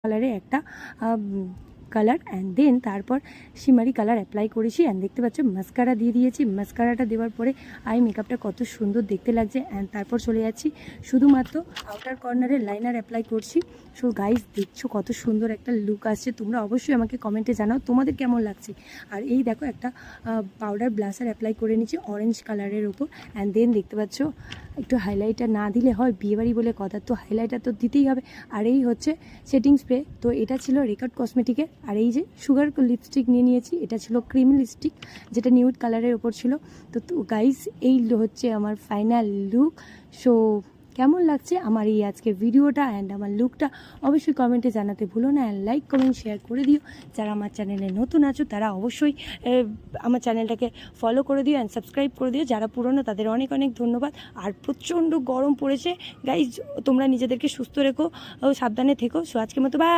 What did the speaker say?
কালারে একটা colour and then তারপর শিমারি কালার অ্যাপ্লাই করেছি অ্যান্ড দেখতে পাচ্ছ মাস্কারা দিয়ে দিয়েছি। মাস্কারাটা দেওয়ার পরে আই মেকআপটা কত সুন্দর দেখতে লাগছে। অ্যান্ড তারপর চলে যাচ্ছি শুধুমাত্র আউটার কর্নারে লাইনার অ্যাপ্লাই করছি। সো গাইস দেখছো কত সুন্দর একটা লুক আসছে। তোমরা অবশ্যই আমাকে কমেন্টে জানাও তোমাদের কেমন লাগছে। আর এই দেখো একটা পাউডার ব্লাশার অ্যাপ্লাই করে নিচ্ছি অরেঞ্জ কালারের ওপর। অ্যান্ড দেন দেখতে পাচ্ছ একটু হাইলাইটার না দিলে হয়, বিয়েবাড়ি বলে কথা, তো হাইলাইটার তো দিতেই হবে। আর এই হচ্ছে সেটিং স্প্রে, তো এটা ছিল রেকর্ড কসমেটিকের। আর এই যে সুগার লিপস্টিক নিয়ে নিয়েছি, এটা ছিল ক্রিম লিপস্টিক যেটা নিউড কালারের ওপর ছিল। তো গাইস এই হচ্ছে আমার ফাইনাল লুক। সো কেমন লাগছে আমার এই আজকের ভিডিওটা অ্যান্ড আমার লুকটা অবশ্যই কমেন্টে জানাতে ভুলো না। অ্যান্ড লাইক কমেন্ট শেয়ার করে দিও। যারা আমার চ্যানেলে নতুন আছো তারা অবশ্যই আমার চ্যানেলটাকে ফলো করে দিও অ্যান্ড সাবস্ক্রাইব করে দিও। যারা পুরনো তাদের অনেক অনেক ধন্যবাদ। আর প্রচণ্ড গরম পড়েছে গাইজ, তোমরা নিজেদেরকে সুস্থ রেখো, সাবধানে থেকো। সো আজকের মতো বাই।